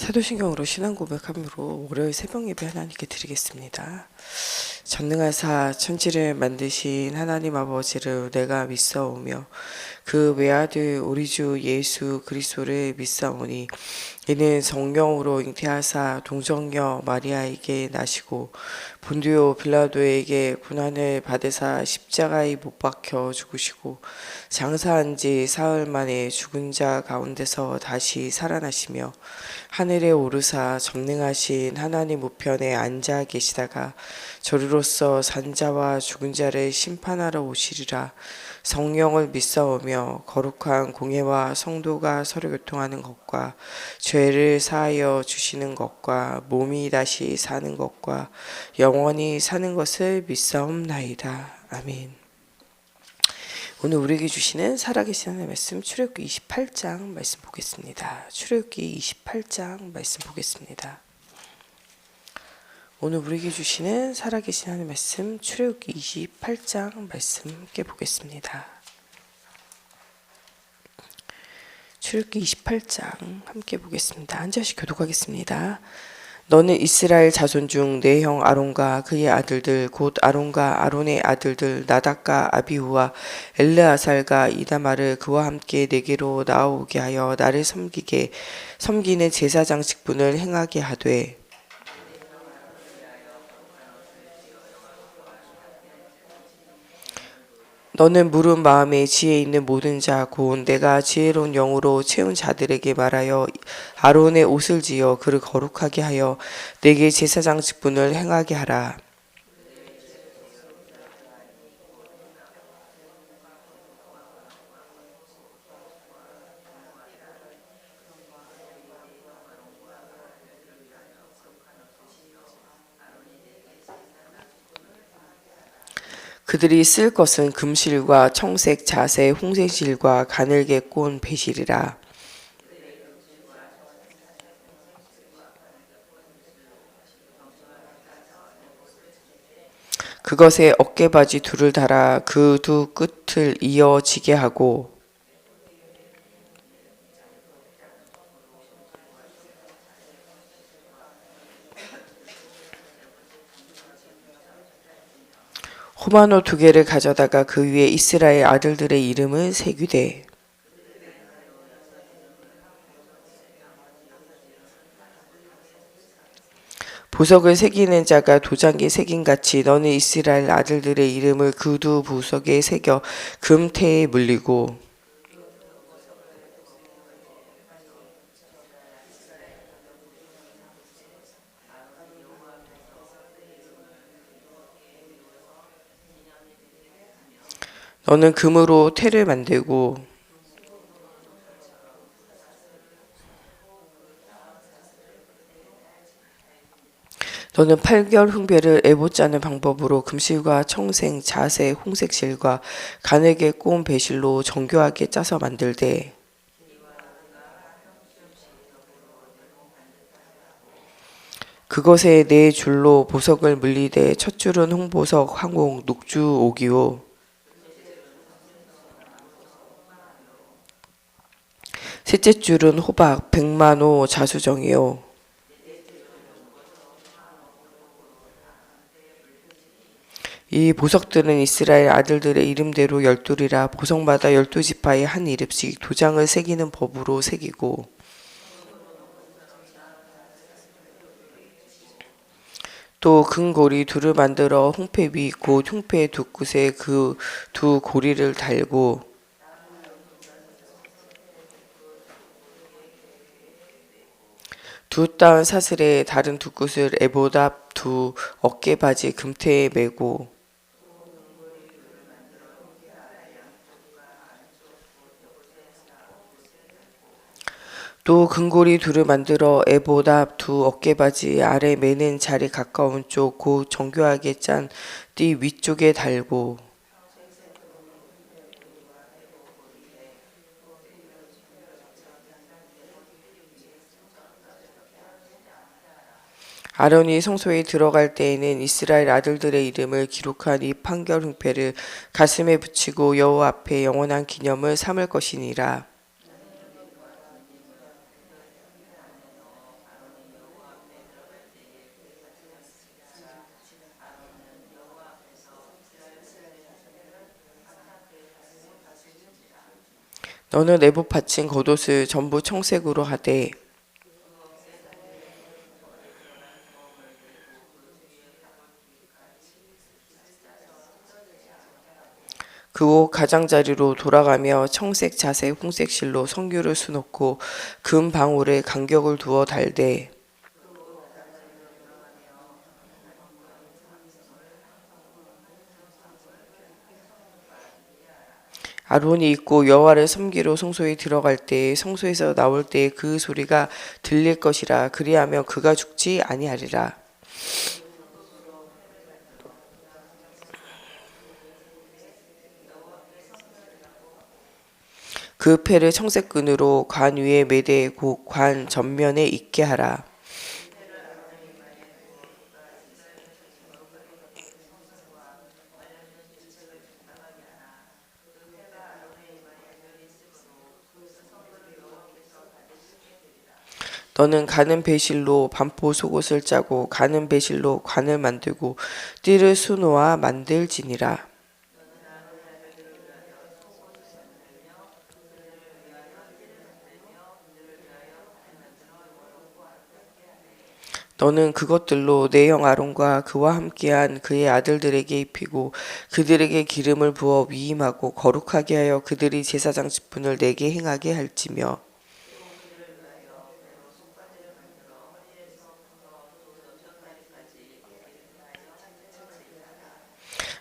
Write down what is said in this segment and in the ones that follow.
사도신경으로 신앙 고백함으로 월요일 새벽 예배 하나님께 드리겠습니다. 전능하사 천지를 만드신 하나님 아버지를 내가 믿사오며 그 외아들 우리 주 예수 그리스도를 믿사오니 이는 성령으로 잉태하사 동정녀 마리아에게 나시고 본디오 빌라도에게 고난을 받으사 십자가에 못 박혀 죽으시고 장사한 지 사흘 만에 죽은 자 가운데서 다시 살아나시며 하늘에 오르사 전능하신 하나님 우편에 앉아 계시다가 저리로서 산자와 죽은 자를 심판하러 오시리라. 성령을 믿사오며 거룩한 공예와 성도가 서로 교통하는 것과 죄를 사하여 주시는 것과 몸이 다시 사는 것과 영원히 사는 것을 믿사옵나이다. 아멘. 오늘 우리에게 주시는 살아계신 하나님의 말씀 출애굽기 28장 말씀 보겠습니다. 출애굽기 28장 말씀 보겠습니다. 오늘 우리에게 주시는 살아계신 하나님의 말씀 출애굽기 28장 말씀 함께 보겠습니다. 출애굽기 28장 함께 보겠습니다. 한 절씩 교독하겠습니다. 너는 이스라엘 자손 중 내 형 아론과 그의 아들들 곧 아론과 아론의 아들들 나답과 아비후와 엘르아살과 이다마를 그와 함께 내게로 나오게 하여 나를 섬기는 제사장 직분을 행하게 하되 너는 물은 마음에 지혜 있는 모든 자 곧 내가 지혜로운 영으로 채운 자들에게 말하여 아론의 옷을 지어 그를 거룩하게 하여 내게 제사장 직분을 행하게 하라. 그들이 쓸 것은 금실과 청색 자색 홍색실과 가늘게 꼰 배실이라. 그것에 어깨바지 둘을 달아 그 두 끝을 이어지게 하고 호마노 두 개를 가져다가 그 위에 이스라엘 아들들의 이름을 새기되 보석을 새기는 자가 도장에 새김같이 너는 이스라엘 아들들의 이름을 그 두 보석에 새겨 금태에 물리고 너는 금으로 태를 만들고 너는 8결 흉배를 에봇 짜는 방법으로 금실과 청색, 자색, 홍색실과 가늘게 꼰 배실로 정교하게 짜서 만들되 그것에 네 줄로 보석을 물리되 첫 줄은 홍보석, 황옥, 녹주, 오기요 셋째 줄은 호박, 백만호, 자수정이요 이 보석들은 이스라엘 아들들의 이름대로 12이라 보석마다 12지파에 한 이름씩 도장을 새기는 법으로 새기고 또 금고리 둘을 만들어 홍패 위 곧 홍패 두 끝에 그 두 고리를 달고 두 따은 사슬에 다른 두 끝을 에봇 앞 두 어깨바지 금태에 매고 또 금고리 둘을 만들어 에봇 앞 두 어깨바지 아래 매는 자리 가까운 쪽 곧 정교하게 짠 띠 위쪽에 달고 아론이 성소에 들어갈 때에는 이스라엘 아들들의 이름을 기록한 이 판결 흉패를 가슴에 붙이고 여호와 앞에 영원한 기념을 삼을 것이니라. 너는 내복 받친 겉옷을 전부 청색으로 하되 그 옷 가장자리로 돌아가며 청색 자색 홍색 실로 성규를 수놓고 금 방울에 간격을 두어 달되 아론이 입고 여호와를 섬기러 성소에 들어갈 때 성소에서 나올 때 그 소리가 들릴 것이라. 그리하면 그가 죽지 아니하리라. 그 패를 청색 끈으로 관 위에 매대 곧 관 전면에 있게 하라. 너는 가는 배실로 반포 속옷을 짜고 가는 배실로 관을 만들고 띠를 수놓아 만들지니라. 너는 그것들로 내 형 아론과 그와 함께한 그의 아들들에게 입히고 그들에게 기름을 부어 위임하고 거룩하게 하여 그들이 제사장 직분을 내게 행하게 할지며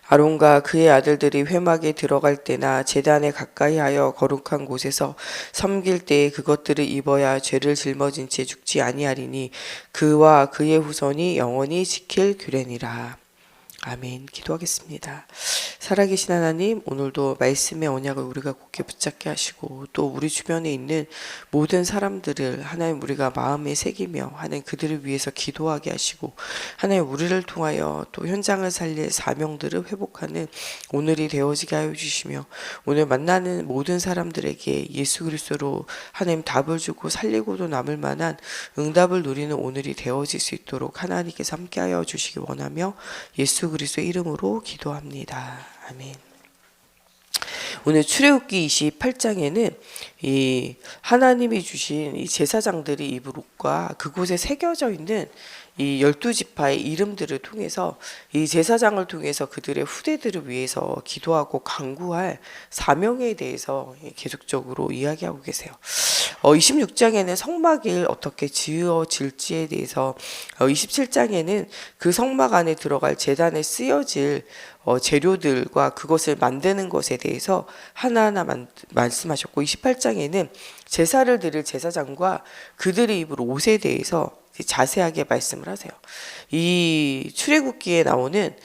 아론과 그의 아들들이 회막에 들어갈 때나 제단에 가까이 하여 거룩한 곳에서 섬길 때에 그것들을 입어야 죄를 짊어진 채 죽지 아니하리니 그와 그의 후손이 영원히 지킬 규례니라. 아멘. 기도하겠습니다. 살아계신 하나님, 오늘도 말씀의 언약을 우리가 굳게 붙잡게 하시고 또 우리 주변에 있는 모든 사람들을 하나님 우리가 마음에 새기며 하나님 그들을 위해서 기도하게 하시고 하나님 우리를 통하여 또 현장을 살릴 사명들을 회복하는 오늘이 되어지게 하여 주시며 오늘 만나는 모든 사람들에게 예수 그리스도로 하나님 답을 주고 살리고도 남을 만한 응답을 누리는 오늘이 되어질 수 있도록 하나님께서 함께하여 주시기 원하며 예수 그리스도의 이름으로 기도합니다. 아멘. 오늘 출애굽기 28장에는 이 하나님이 주신 이 제사장들이 입을 옷과 그곳에 새겨져 있는 이 12지파의 이름들을 통해서 이 제사장을 통해서 그들의 후대들을 위해서 기도하고 간구할 사명에 대해서 계속적으로 이야기하고 계세요. 26장에는 성막을 어떻게 지어질지에 대해서 27장에는 그 성막 안에 들어갈 제단에 쓰여질 재료들과 그것을 만드는 것에 대해서 하나하나 말씀하셨고 28장에는 제사를 드릴 제사장과 그들의 입을 옷에 대해서 자세하게 말씀을 하세요. 이 출애굽기에 나오는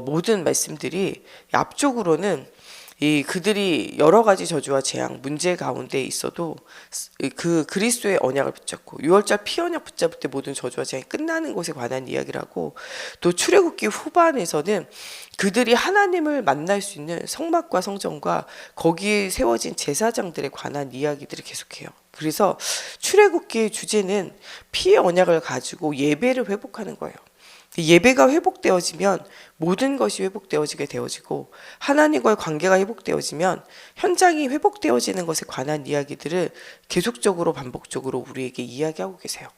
모든 말씀들이 앞쪽으로는 이 그들이 여러 가지 저주와 재앙 문제 가운데 있어도 그 그리스도의 언약을 붙잡고 6월절 피 언약 붙잡을 때 모든 저주와 재앙이 끝나는 것에 관한 이야기를 하고 또 출애굽기 후반에서는 그들이 하나님을 만날 수 있는 성막과 성전과 거기에 세워진 제사장들에 관한 이야기들을 계속해요. 그래서 출애굽기의 주제는 피의 언약을 가지고 예배를 회복하는 거예요. 예배가 회복되어지면 모든 것이 회복되어지게 되어지고 하나님과의 관계가 회복되어지면 현장이 회복되어지는 것에 관한 이야기들을 계속적으로 반복적으로 우리에게 이야기하고 계세요.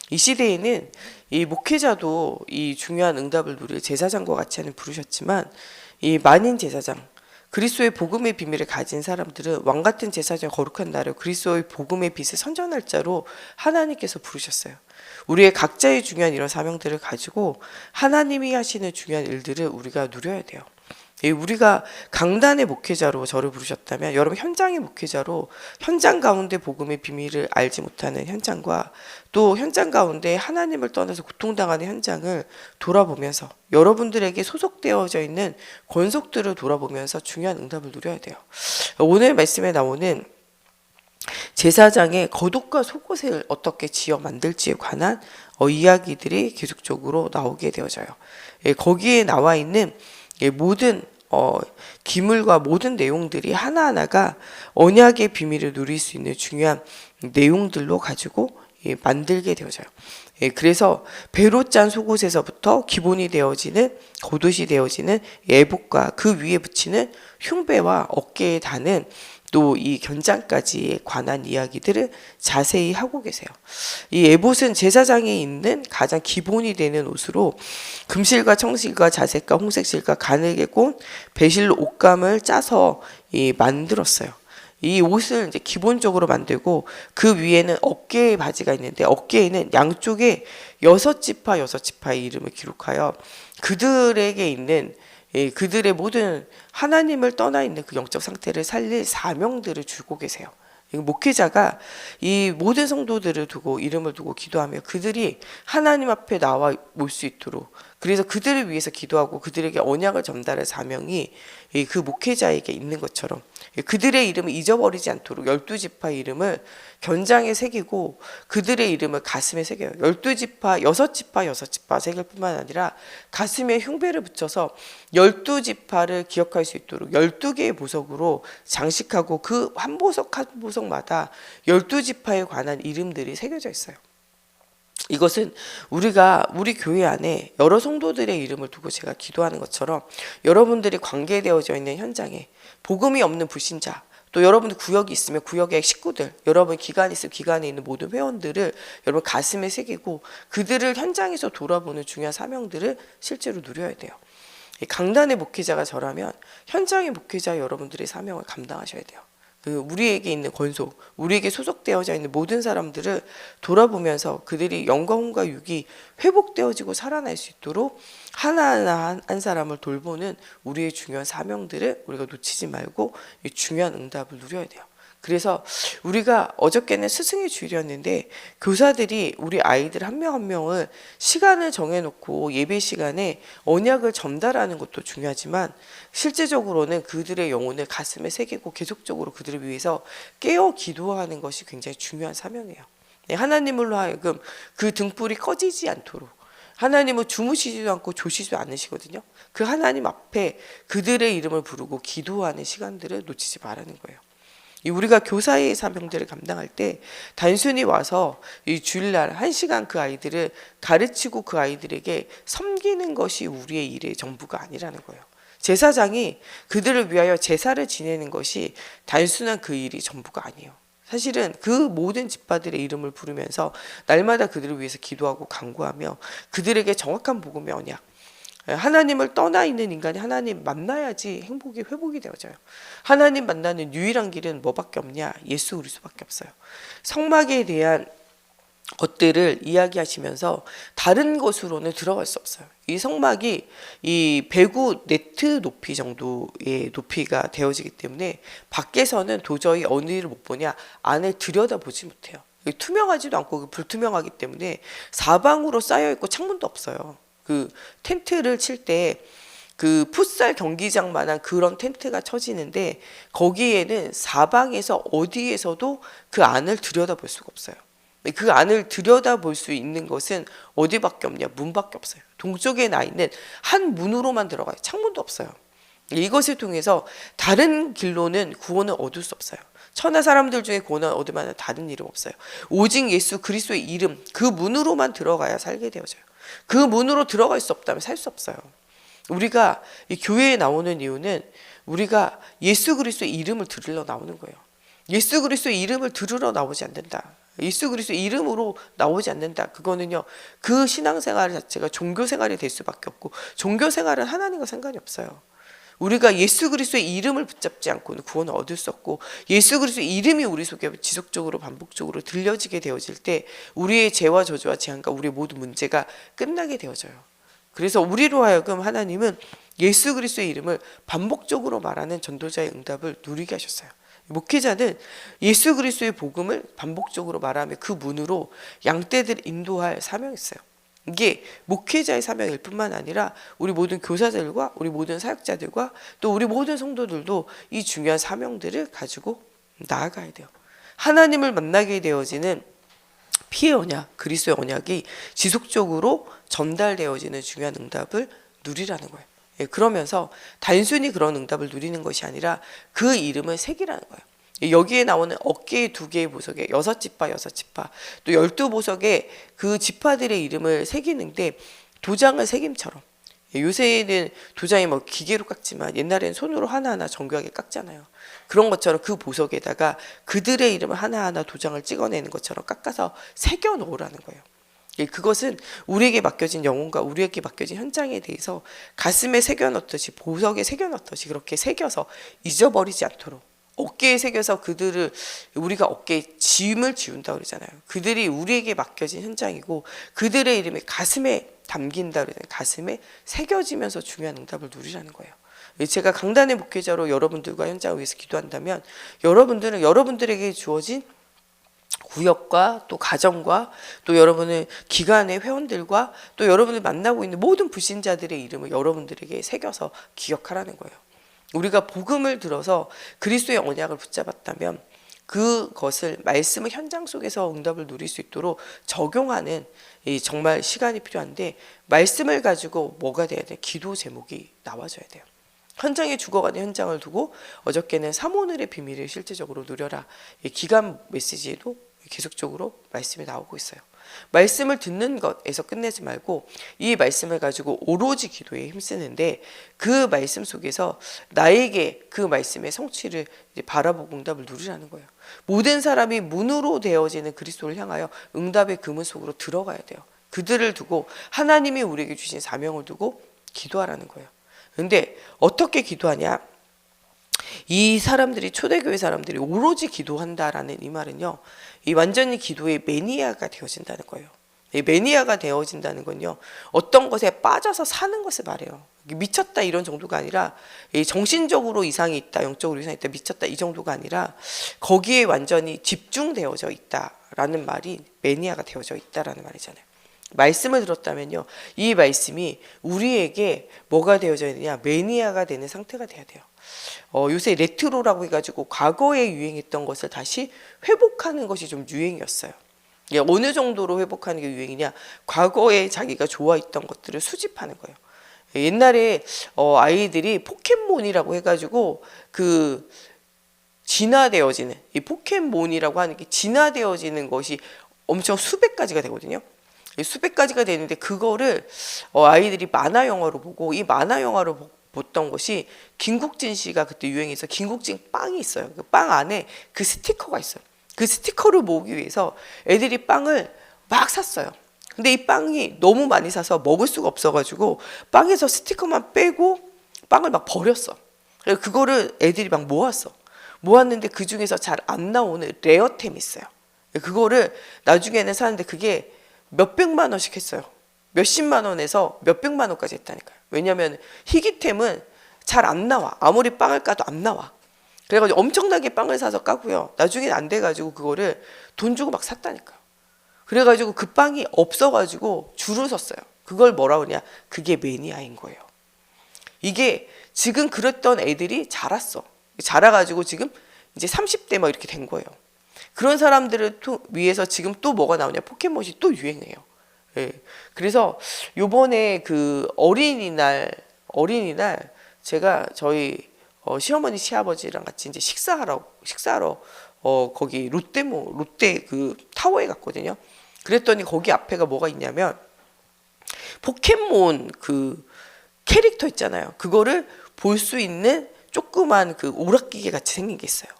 이 시대에는 이 목회자도 이 중요한 응답을 누릴 제사장과 같이 하는 부르셨지만 이 만인 제사장 그리스도의 복음의 비밀을 가진 사람들은 왕같은 제사장 거룩한 나를 그리스도의 복음의 빛을 선전할 자로 하나님께서 부르셨어요. 우리의 각자의 중요한 이런 사명들을 가지고 하나님이 하시는 중요한 일들을 우리가 누려야 돼요. 우리가 강단의 목회자로 저를 부르셨다면 여러분 현장의 목회자로 현장 가운데 복음의 비밀을 알지 못하는 현장과 또 현장 가운데 하나님을 떠나서 고통당하는 현장을 돌아보면서 여러분들에게 소속되어져 있는 권속들을 돌아보면서 중요한 응답을 누려야 돼요. 오늘 말씀에 나오는 제사장의 겉옷과 속옷을 어떻게 지어 만들지에 관한 이야기들이 계속적으로 나오게 되어져요. 거기에 나와 있는 모든 기물과 모든 내용들이 하나하나가 언약의 비밀을 누릴 수 있는 중요한 내용들로 가지고 만들게 되어져요. 그래서 배로 짠 속옷에서부터 기본이 되어지는 겉옷이 되어지는 예복과 그 위에 붙이는 흉배와 어깨에 다는 또 이 견장까지에 관한 이야기들을 자세히 하고 계세요. 이 에봇은 제사장에 있는 가장 기본이 되는 옷으로 금실과 청실과 자색과 홍색실과 가늘게 꼰 배실로 옷감을 짜서 만들었어요. 이 옷을 이제 기본적으로 만들고 그 위에는 어깨에 바지가 있는데 어깨에는 양쪽에 6지파의 이름을 기록하여 그들에게 있는 그들의 모든 하나님을 떠나 있는 그 영적 상태를 살릴 사명들을 주고 계세요. 목회자가 이 모든 성도들을 두고 이름을 두고 기도하며 그들이 하나님 앞에 나와 올 수 있도록, 그래서 그들을 위해서 기도하고 그들에게 언약을 전달할 사명이 그 목회자에게 있는 것처럼 그들의 이름을 잊어버리지 않도록 12지파의 이름을 견장에 새기고 그들의 이름을 가슴에 새겨요. 12지파, 6지파 새길 뿐만 아니라 가슴에 흉배를 붙여서 12지파를 기억할 수 있도록 12개의 보석으로 장식하고 그 한 보석 한 보석마다 12지파에 관한 이름들이 새겨져 있어요. 이것은 우리가 우리 교회 안에 여러 성도들의 이름을 두고 제가 기도하는 것처럼 여러분들이 관계되어져 있는 현장에 복음이 없는 불신자, 또 여러분 구역이 있으면 구역의 식구들, 여러분 기관이 있으면 기관에 있는 모든 회원들을 여러분 가슴에 새기고 그들을 현장에서 돌아보는 중요한 사명들을 실제로 누려야 돼요. 강단의 목회자가 저라면 현장의 목회자 여러분들의 사명을 감당하셔야 돼요. 우리에게 있는 권속, 우리에게 소속되어져 있는 모든 사람들을 돌아보면서 그들이 영광과 육이 회복되어지고 살아날 수 있도록 하나하나 한 사람을 돌보는 우리의 중요한 사명들을 우리가 놓치지 말고 이 중요한 응답을 누려야 돼요. 그래서 우리가 어저께는 스승의 주일이었는데 교사들이 우리 아이들 한 명 한 명을 시간을 정해놓고 예배 시간에 언약을 전달하는 것도 중요하지만 실제적으로는 그들의 영혼을 가슴에 새기고 계속적으로 그들을 위해서 깨어 기도하는 것이 굉장히 중요한 사명이에요. 하나님으로 하여금 그 등불이 꺼지지 않도록, 하나님은 주무시지도 않고 조시지도 않으시거든요. 그 하나님 앞에 그들의 이름을 부르고 기도하는 시간들을 놓치지 말라는 거예요. 우리가 교사의 사명들을 감당할 때 단순히 와서 이 주일날 1시간 그 아이들을 가르치고 그 아이들에게 섬기는 것이 우리의 일의 전부가 아니라는 거예요. 제사장이 그들을 위하여 제사를 지내는 것이 단순한 그 일이 전부가 아니에요. 사실은 그 모든 지파들의 이름을 부르면서 날마다 그들을 위해서 기도하고 간구하며 그들에게 정확한 복음의 언약, 하나님을 떠나 있는 인간이 하나님 만나야지 행복이 회복이 되어져요. 하나님 만나는 유일한 길은 뭐밖에 없냐? 예수 그리스도밖에 없어요. 성막에 대한 것들을 이야기하시면서 다른 것으로는 들어갈 수 없어요. 이 성막이 이 배구 네트 높이 정도의 높이가 되어지기 때문에 밖에서는 도저히 어느 일을 못 보냐, 안에 들여다보지 못해요. 투명하지도 않고 불투명하기 때문에 사방으로 쌓여 있고 창문도 없어요. 그 텐트를 칠 때 그 풋살 경기장만한 그런 텐트가 쳐지는데 거기에는 사방에서 어디에서도 그 안을 들여다볼 수가 없어요. 그 안을 들여다볼 수 있는 것은 어디밖에 없냐? 문밖에 없어요. 동쪽에 나 있는 한 문으로만 들어가요. 창문도 없어요. 이것을 통해서 다른 길로는 구원을 얻을 수 없어요. 천하 사람들 중에 구원을 얻을 만한 다른 이름 없어요. 오직 예수 그리스도의 이름, 그 문으로만 들어가야 살게 되어져요. 그 문으로 들어갈 수 없다면 살 수 없어요. 우리가 이 교회에 나오는 이유는 우리가 예수 그리스도의 이름을 들으러 나오는 거예요. 예수 그리스도의 이름을 들으러 나오지 않는다. 예수 그리스도의 이름으로 나오지 않는다. 그거는요, 그 신앙생활 자체가 종교생활이 될 수밖에 없고 종교생활은 하나님과 상관이 없어요. 우리가 예수 그리스도의 이름을 붙잡지 않고는 구원을 얻을 수 없고 예수 그리스도의 이름이 우리 속에 지속적으로 반복적으로 들려지게 되어질 때 우리의 죄와 저주와 재앙과 우리의 모든 문제가 끝나게 되어져요. 그래서 우리로 하여금 하나님은 예수 그리스도의 이름을 반복적으로 말하는 전도자의 응답을 누리게 하셨어요. 목회자는 예수 그리스도의 복음을 반복적으로 말하며 그 문으로 양떼들을 인도할 사명이 있어요. 이게 목회자의 사명일 뿐만 아니라 우리 모든 교사들과 우리 모든 사역자들과 또 우리 모든 성도들도 이 중요한 사명들을 가지고 나아가야 돼요. 하나님을 만나게 되어지는 피의 언약, 그리스도의 언약이 지속적으로 전달되어지는 중요한 응답을 누리라는 거예요. 그러면서 단순히 그런 응답을 누리는 것이 아니라 그 이름을 새기라는 거예요. 여기에 나오는 어깨에 2개의 보석에 6지파, 또 12보석에 그 지파들의 이름을 새기는데 도장을 새김처럼 요새는 도장이 뭐 기계로 깎지만 옛날에는 손으로 하나하나 정교하게 깎잖아요. 그런 것처럼 그 보석에다가 그들의 이름을 하나하나 도장을 찍어내는 것처럼 깎아서 새겨 놓으라는 거예요. 그것은 우리에게 맡겨진 영혼과 우리에게 맡겨진 현장에 대해서 가슴에 새겨 넣듯이 보석에 새겨 넣듯이 그렇게 새겨서 잊어버리지 않도록 어깨에 새겨서 그들을 우리가 어깨에 짐을 지운다 그러잖아요. 그들이 우리에게 맡겨진 현장이고 그들의 이름이 가슴에 담긴다 그러잖아요. 가슴에 새겨지면서 중요한 응답을 누리라는 거예요. 제가 강단의 목회자로 여러분들과 현장을 위해서 기도한다면 여러분들은 여러분들에게 주어진 구역과 또 가정과 또 여러분의 기관의 회원들과 또 여러분을 만나고 있는 모든 불신자들의 이름을 여러분들에게 새겨서 기억하라는 거예요. 우리가 복음을 들어서 그리스도의 언약을 붙잡았다면 그것을 말씀의 현장 속에서 응답을 누릴 수 있도록 적용하는 정말 시간이 필요한데 말씀을 가지고 뭐가 돼야 돼? 기도 제목이 나와줘야 돼요. 현장에 죽어가는 현장을 두고 어저께는 삼오늘의 비밀을 실제적으로 누려라. 기간 메시지에도 계속적으로 말씀이 나오고 있어요. 말씀을 듣는 것에서 끝내지 말고 이 말씀을 가지고 오로지 기도에 힘쓰는데 그 말씀 속에서 나에게 그 말씀의 성취를 바라보고 응답을 누리라는 거예요. 모든 사람이 문으로 되어지는 그리스도를 향하여 응답의 그문 속으로 들어가야 돼요. 그들을 두고 하나님이 우리에게 주신 사명을 두고 기도하라는 거예요. 근데 어떻게 기도하냐? 이 사람들이 초대교회 사람들이 오로지 기도한다라는 이 말은요, 이 완전히 기도의 매니아가 되어진다는 거예요. 이 매니아가 되어진다는 건요, 어떤 것에 빠져서 사는 것을 말해요. 미쳤다 이런 정도가 아니라 정신적으로 이상이 있다, 영적으로 이상이 있다, 미쳤다 이 정도가 아니라 거기에 완전히 집중되어져 있다라는 말이 매니아가 되어져 있다라는 말이잖아요. 말씀을 들었다면요, 이 말씀이 우리에게 뭐가 되어져 있느냐, 매니아가 되는 상태가 돼야 돼요. 요새 레트로라고 해가지고 과거에 유행했던 것을 다시 회복하는 것이 좀 유행이었어요. 어느 정도로 회복하는 게 유행이냐, 과거에 자기가 좋아했던 것들을 수집하는 거예요. 옛날에 아이들이 포켓몬이라고 해가지고 그 진화되어지는, 이 포켓몬이라고 하는 게 진화되어지는 것이 엄청 수백 가지가 되거든요. 수백 가지가 되는데 그거를 아이들이 만화 영화로 보고, 이 만화 영화로 봤던 것이 김국진 씨가 그때 유행해서 김국진 빵이 있어요. 그 빵 안에 그 스티커가 있어요. 그 스티커를 모으기 위해서 애들이 빵을 막 샀어요. 근데 이 빵이 너무 많이 사서 먹을 수가 없어가지고 빵에서 스티커만 빼고 빵을 막 버렸어. 그래서 그거를 애들이 막 모았는데 그 중에서 잘 안 나오는 레어템이 있어요. 그거를 나중에는 사는데 그게 몇백만 원씩 했어요. 몇십만 원에서 몇백만 원까지 했다니까요. 왜냐하면 희귀템은 잘 안 나와. 아무리 빵을 까도 안 나와. 그래가지고 엄청나게 빵을 사서 까고요. 나중에는 안 돼가지고 그거를 돈 주고 막 샀다니까요. 그래가지고 그 빵이 없어가지고 줄을 섰어요. 그걸 뭐라 그러냐? 그게 매니아인 거예요. 이게 지금 그랬던 애들이 자랐어. 자라가지고 지금 이제 30대 막 이렇게 된 거예요. 그런 사람들을 위해서 지금 또 뭐가 나오냐? 포켓몬이 또 유행해요. 예. 그래서 요번에 그 어린이날 제가 저희 시어머니 시아버지랑 같이 이제 식사하러 거기 롯데 그 타워에 갔거든요. 그랬더니 거기 앞에가 뭐가 있냐면 포켓몬 그 캐릭터 있잖아요. 그거를 볼 수 있는 조그만 그 오락기계 같이 생긴 게 있어요.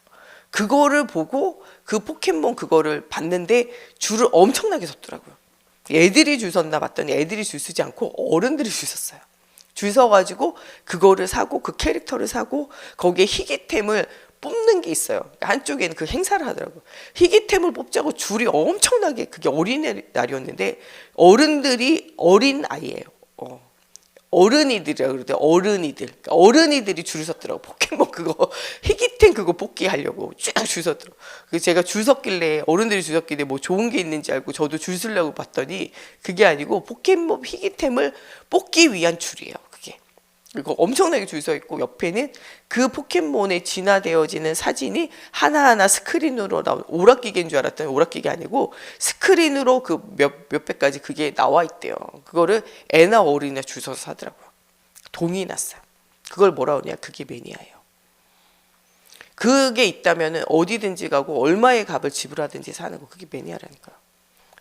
그거를 보고 그 포켓몬 그거를 봤는데 줄을 엄청나게 섰더라고요. 애들이 줄 섰나 봤더니 애들이 줄 서지 않고 어른들이 줄 섰어요. 줄 서가지고 그거를 사고 그 캐릭터를 사고 거기에 희귀템을 뽑는 게 있어요. 한쪽에는 그 행사를 하더라고요. 희귀템을 뽑자고 줄이 엄청나게, 그게 어린이날이었는데 어른들이 어린 아이예요. 어른이들이라고 그러대. 어른이들이 줄을 섰더라고. 포켓몬 그거 희귀템 그거 뽑기 하려고 쭉 줄 섰더라고. 제가 줄 섰길래, 어른들이 줄 섰길래 뭐 좋은 게 있는지 알고 저도 줄 서려고 봤더니 그게 아니고 포켓몬 희귀템을 뽑기 위한 줄이에요. 그게. 그리고 엄청나게 줄 서 있고 옆에는 그 포켓몬에 진화되어지는 사진이 하나하나 스크린으로 나온, 오락기계인 줄 알았더니 오락기계 아니고 스크린으로 그 몇백 가지 그게 나와 있대요. 그거를 애나 어른이나 줄 서서 사더라고요. 동이 났어요. 그걸 뭐라 그러냐? 그게 매니아예요. 그게 있다면은 어디든지 가고 얼마의 값을 지불하든지 사는 거, 그게 매니아라니까요.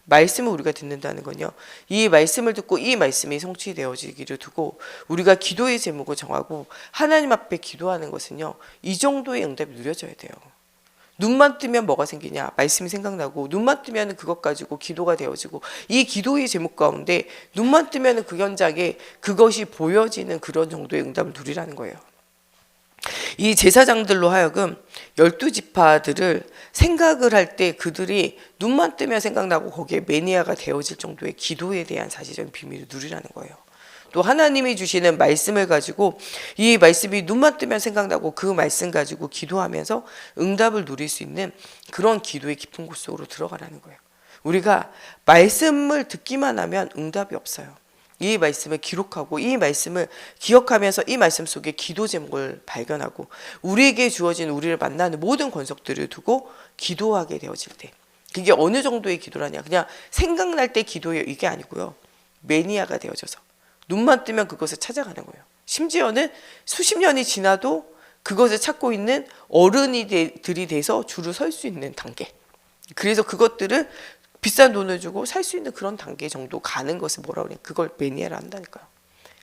말씀을 우리가 듣는다는 건요, 이 말씀을 듣고 이 말씀이 성취되어지기를 두고 우리가 기도의 제목을 정하고 하나님 앞에 기도하는 것은요, 이 정도의 응답이 누려져야 돼요. 눈만 뜨면 뭐가 생기냐? 말씀이 생각나고, 눈만 뜨면 그것 가지고 기도가 되어지고, 이 기도의 제목 가운데 눈만 뜨면 그 현장에 그것이 보여지는 그런 정도의 응답을 누리라는 거예요. 이 제사장들로 하여금 12지파들을 생각을 할 때 그들이 눈만 뜨면 생각나고 거기에 매니아가 되어질 정도의 기도에 대한 사실적인 비밀을 누리라는 거예요. 또 하나님이 주시는 말씀을 가지고 이 말씀이 눈만 뜨면 생각나고 그 말씀 가지고 기도하면서 응답을 누릴 수 있는 그런 기도의 깊은 곳 속으로 들어가라는 거예요. 우리가 말씀을 듣기만 하면 응답이 없어요. 이 말씀을 기록하고 이 말씀을 기억하면서 이 말씀 속에 기도 제목을 발견하고 우리에게 주어진 우리를 만나는 모든 권속들을 두고 기도하게 되어질 때, 그게 어느 정도의 기도라냐, 그냥 생각날 때 기도예요, 이게 아니고요, 매니아가 되어져서 눈만 뜨면 그것을 찾아가는 거예요. 심지어는 수십 년이 지나도 그것을 찾고 있는 어른이들이 돼서 줄을 설 수 있는 단계, 그래서 그것들을 비싼 돈을 주고 살 수 있는 그런 단계 정도 가는 것을 뭐라고 그래요? 그걸 매니아라 한다니까요.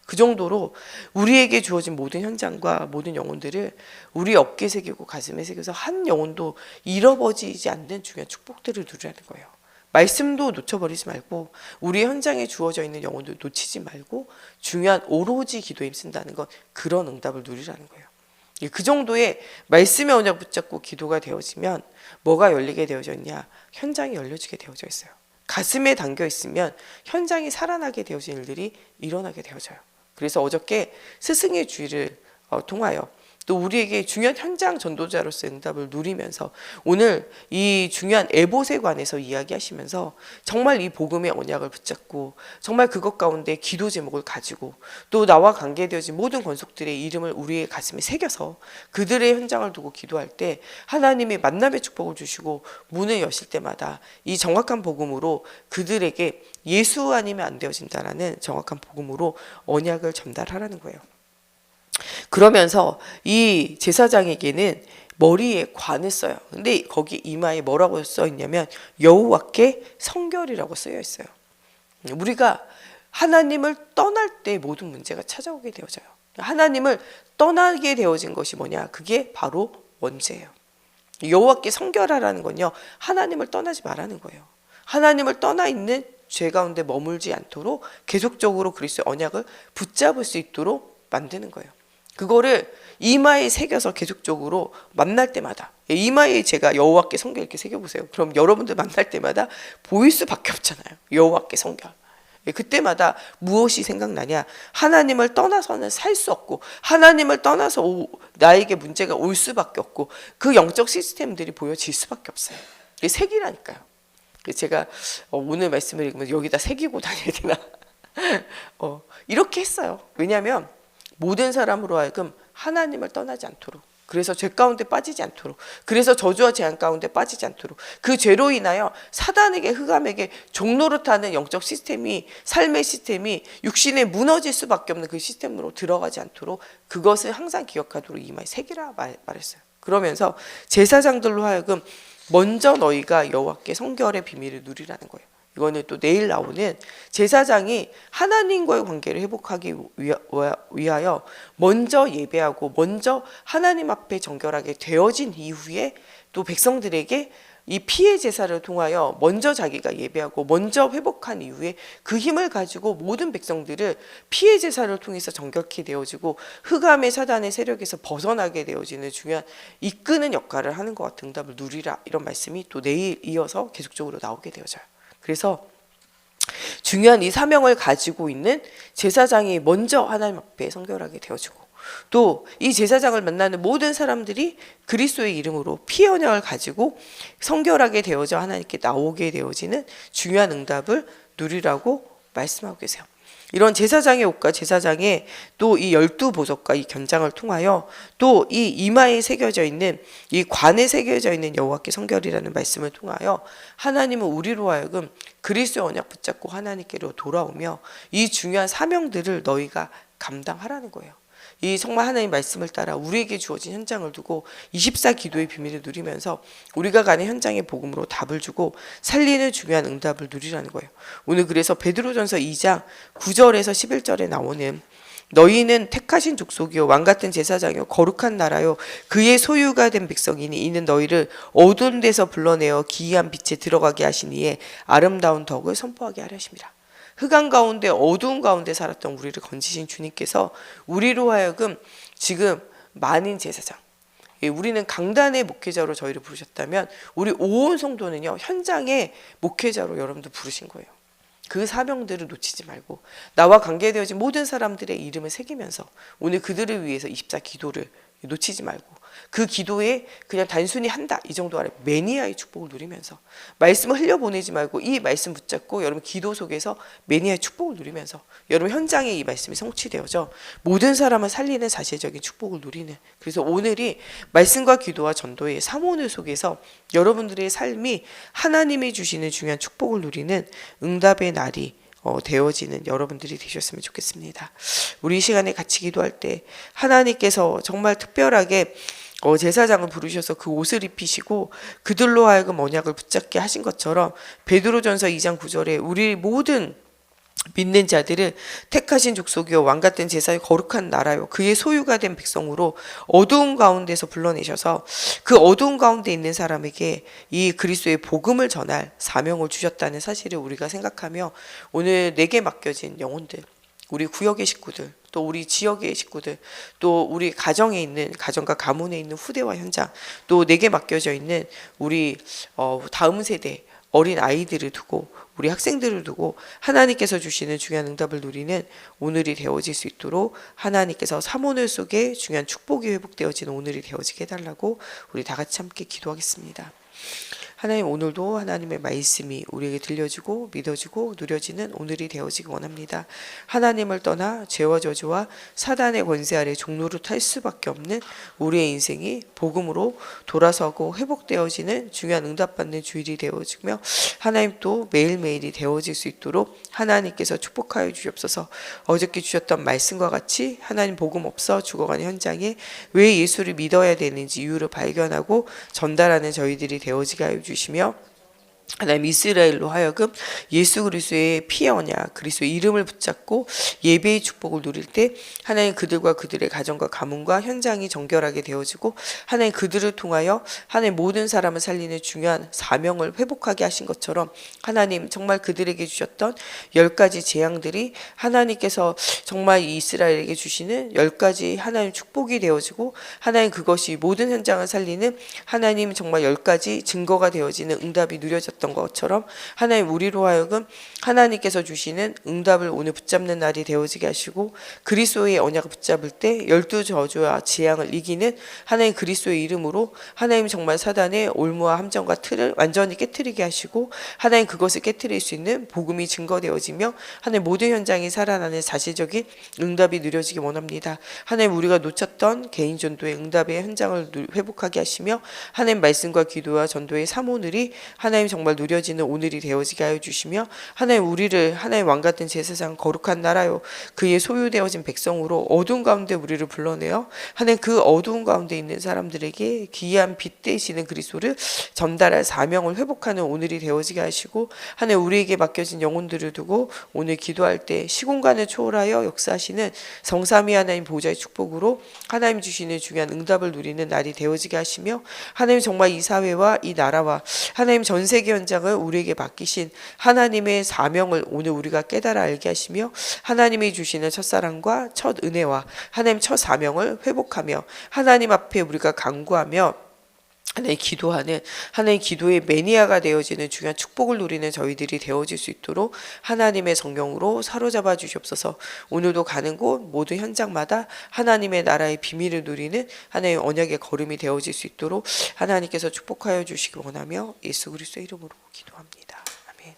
그 정도로 우리에게 주어진 모든 현장과 모든 영혼들을 우리 어깨에 새기고 가슴에 새겨서 한 영혼도 잃어버리지 않는 중요한 축복들을 누리라는 거예요. 말씀도 놓쳐버리지 말고 우리 현장에 주어져 있는 영혼들 놓치지 말고 중요한 오로지 기도에 힘쓴다는 건 그런 응답을 누리라는 거예요. 그 정도의 말씀의 언약 붙잡고 기도가 되어지면 뭐가 열리게 되어져 있냐? 현장이 열려지게 되어져 있어요. 가슴에 담겨 있으면 현장이 살아나게 되어진 일들이 일어나게 되어져요. 그래서 어저께 스승의 주의를 통하여 또 우리에게 중요한 현장 전도자로서의 응답을 누리면서 오늘 이 중요한 에봇에 관해서 이야기하시면서 정말 이 복음의 언약을 붙잡고 정말 그것 가운데 기도 제목을 가지고 또 나와 관계되어진 모든 권속들의 이름을 우리의 가슴에 새겨서 그들의 현장을 두고 기도할 때 하나님이 만남의 축복을 주시고 문을 여실 때마다 이 정확한 복음으로 그들에게 예수 아니면 안 되어진다라는 정확한 복음으로 언약을 전달하라는 거예요. 그러면서 이 제사장에게는 머리에 관을 써요. 근데 거기 이마에 뭐라고 써 있냐면 여호와께 성결이라고 쓰여 있어요. 우리가 하나님을 떠날 때 모든 문제가 찾아오게 되어져요. 하나님을 떠나게 되어진 것이 뭐냐? 그게 바로 원죄예요. 여호와께 성결하라는 건요, 하나님을 떠나지 말라는 거예요. 하나님을 떠나 있는 죄 가운데 머물지 않도록 계속적으로 그리스도의 언약을 붙잡을 수 있도록 만드는 거예요. 그거를 이마에 새겨서 계속적으로 만날 때마다, 이마에 제가 여호와께 성결 이렇게 새겨보세요. 그럼 여러분들 만날 때마다 보일 수밖에 없잖아요. 여호와께 성결. 그때마다 무엇이 생각나냐? 하나님을 떠나서는 살 수 없고 하나님을 떠나서 나에게 문제가 올 수밖에 없고 그 영적 시스템들이 보여질 수밖에 없어요. 이게 색이라니까요. 제가 오늘 말씀을 읽으면 여기다 새기고 다녀야 되나? 이렇게 했어요. 왜냐하면 모든 사람으로 하여금 하나님을 떠나지 않도록, 그래서 죄 가운데 빠지지 않도록, 그래서 저주와 재앙 가운데 빠지지 않도록, 그 죄로 인하여 사단에게, 흑암에게 종노릇하는 영적 시스템이, 삶의 시스템이 육신에 무너질 수밖에 없는 그 시스템으로 들어가지 않도록 그것을 항상 기억하도록 이마에 새기라 말했어요. 그러면서 제사장들로 하여금 먼저 너희가 여호와께 성결의 비밀을 누리라는 거예요. 이거는 또 내일 나오는 제사장이 하나님과의 관계를 회복하기 위하여 먼저 예배하고 먼저 하나님 앞에 정결하게 되어진 이후에 또 백성들에게 이 피의 제사를 통하여 먼저 자기가 예배하고 먼저 회복한 이후에 그 힘을 가지고 모든 백성들을 피의 제사를 통해서 정결케 되어지고 흑암의 사단의 세력에서 벗어나게 되어지는 중요한 이끄는 역할을 하는 것 같은 응답을 누리라, 이런 말씀이 또 내일 이어서 계속적으로 나오게 되어져요. 그래서 중요한 이 사명을 가지고 있는 제사장이 먼저 하나님 앞에 성결하게 되어지고 또 이 제사장을 만나는 모든 사람들이 그리스도의 이름으로 피의 언약을 가지고 성결하게 되어져 하나님께 나오게 되어지는 중요한 응답을 누리라고 말씀하고 계세요. 이런 제사장의 옷과 제사장의 또 이 12보석과 이 견장을 통하여 또 이 이마에 새겨져 있는 이 관에 새겨져 있는 여호와께 성결이라는 말씀을 통하여 하나님은 우리로 하여금 그리스도의 언약 붙잡고 하나님께로 돌아오며 이 중요한 사명들을 너희가 감당하라는 거예요. 이 정말 하나님 말씀을 따라 우리에게 주어진 현장을 두고 24 기도의 비밀을 누리면서 우리가 가는 현장의 복음으로 답을 주고 살리는 중요한 응답을 누리라는 거예요. 오늘 그래서 베드로전서 2장 9절에서 11절에 나오는 너희는 택하신 족속이요 왕같은 제사장이요 거룩한 나라요 그의 소유가 된 백성이니 이는 너희를 어두운 데서 불러내어 기이한 빛에 들어가게 하시니에 아름다운 덕을 선포하게 하려 하심이라. 흑암 가운데 어두운 가운데 살았던 우리를 건지신 주님께서 우리로 하여금 지금 만인 제사장, 우리는 강단의 목회자로 저희를 부르셨다면 우리 온 성도는요 현장의 목회자로 여러분들 부르신 거예요. 그 사명들을 놓치지 말고 나와 관계되어진 모든 사람들의 이름을 새기면서 오늘 그들을 위해서 24 기도를 놓치지 말고 그 기도에 그냥 단순히 한다 이 정도 아니라 매니아의 축복을 누리면서 말씀을 흘려보내지 말고 이 말씀 붙잡고 여러분 기도 속에서 매니아의 축복을 누리면서 여러분 현장에 이 말씀이 성취되어져 모든 사람을 살리는 자체적인 축복을 누리는, 그래서 오늘이 말씀과 기도와 전도의 삼오늘 속에서 여러분들의 삶이 하나님이 주시는 중요한 축복을 누리는 응답의 날이 되어지는 여러분들이 되셨으면 좋겠습니다. 우리 이 시간에 같이 기도할 때 하나님께서 정말 특별하게 제사장을 부르셔서 그 옷을 입히시고 그들로 하여금 언약을 붙잡게 하신 것처럼 베드로전서 2장 9절에 우리 모든 믿는 자들을 택하신 족속이요 왕같은 제사의 거룩한 나라요 그의 소유가 된 백성으로 어두운 가운데서 불러내셔서 그 어두운 가운데 있는 사람에게 이 그리스도의 복음을 전할 사명을 주셨다는 사실을 우리가 생각하며 오늘 내게 맡겨진 영혼들, 우리 구역의 식구들, 또 우리 지역의 식구들, 또 우리 가정에 있는 가정과 가문에 있는 후대와 현장, 또 내게 맡겨져 있는 우리 다음 세대 어린 아이들을 두고 우리 학생들을 두고 하나님께서 주시는 중요한 응답을 누리는 오늘이 되어질 수 있도록 하나님께서 삼오늘 속에 중요한 축복이 회복되어지는 오늘이 되어지게 해달라고 우리 다 같이 함께 기도하겠습니다. 하나님, 오늘도 하나님의 말씀이 우리에게 들려지고 믿어지고 누려지는 오늘이 되어지기 원합니다. 하나님을 떠나 죄와 저주와 사단의 권세 아래 종로를 탈 수밖에 없는 우리의 인생이 복음으로 돌아서고 회복되어지는 중요한 응답받는 주일이 되어지며 하나님 또 매일매일이 되어질 수 있도록 하나님께서 축복하여 주시옵소서. 어저께 주셨던 말씀과 같이 하나님 복음 없어 죽어가는 현장에 왜 예수를 믿어야 되는지 이유를 발견하고 전달하는 저희들이 되어지게 하여 주시며 하나님 이스라엘로 하여금 예수 그리스도의 피의 언약 그리스도의 이름을 붙잡고 예배의 축복을 누릴 때 하나님 그들과 그들의 가정과 가문과 현장이 정결하게 되어지고 하나님 그들을 통하여 하나님 모든 사람을 살리는 중요한 사명을 회복하게 하신 것처럼 하나님 정말 그들에게 주셨던 10가지 재앙들이 하나님께서 정말 이스라엘에게 주시는 10가지 하나님 축복이 되어지고 하나님 그것이 모든 현장을 살리는 하나님 정말 10가지 증거가 되어지는 응답이 누려졌던 것처럼 하나님 우리로 하여금 하나님께서 주시는 응답을 오늘 붙잡는 날이 되어지게 하시고 그리스도의 언약을 붙잡을 때 12 저주와 재앙을 이기는 하나님 그리스도의 이름으로 하나님 정말 사단의 올무와 함정과 틀을 완전히 깨트리게 하시고 하나님 그것을 깨트릴 수 있는 복음이 증거되어지며 하나님 모든 현장이 살아나는 사실적인 응답이 누려지기 원합니다. 하나님 우리가 놓쳤던 개인 전도의 응답의 현장을 회복하게 하시며 하나님 말씀과 기도와 전도의 삼오늘이 하나님 정말 누려지는 오늘이 되어지게 하여 주시며 하나님 우리를 하나님 왕같은 제사장 거룩한 나라요 그의 소유되어진 백성으로 어두운 가운데 우리를 불러내어 하나님 그 어두운 가운데 있는 사람들에게 귀한 빛 되시는 그리스도를 전달할 사명을 회복하는 오늘이 되어지게 하시고 하나님 우리에게 맡겨진 영혼들을 두고 오늘 기도할 때 시공간을 초월하여 역사하시는 성삼위 하나님 보좌의 축복으로 하나님 주시는 중요한 응답을 누리는 날이 되어지게 하시며 하나님 정말 이 사회와 이 나라와 하나님 전 세계 현장을 우리에게 맡기신 하나님의 사명을 오늘 우리가 깨달아 알게 하시며 하나님이 주시는 첫사랑과 첫 은혜와 하나님 첫 사명을 회복하며 하나님 앞에 우리가 간구하며 하나님 기도하는 하나님 기도의 매니아가 되어지는 중요한 축복을 누리는 저희들이 되어질 수 있도록 하나님의 성령으로 사로잡아 주시옵소서. 오늘도 가는 곳 모든 현장마다 하나님의 나라의 비밀을 누리는 하나님의 언약의 걸음이 되어질 수 있도록 하나님께서 축복하여 주시기 원하며 예수 그리스도의 이름으로 기도합니다. 아멘.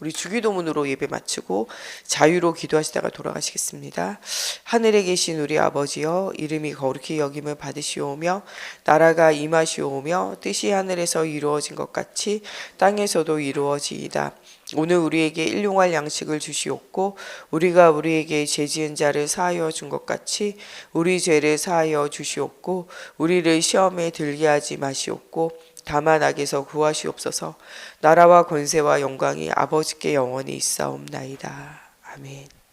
우리 주기도문으로 예배 마치고 자유로 기도하시다가 돌아가시겠습니다. 하늘에 계신 우리 아버지여 이름이 거룩히 여김을 받으시오며 나라가 임하시오며 뜻이 하늘에서 이루어진 것 같이 땅에서도 이루어지이다. 오늘 우리에게 일용할 양식을 주시옵고 우리가 우리에게 죄지은 자를 사하여 준 것 같이 우리 죄를 사하여 주시옵고 우리를 시험에 들게 하지 마시옵고 다만 악에서 구하시옵소서. 나라와 권세와 영광이 아버지께 영원히 있사옵나이다. 아멘.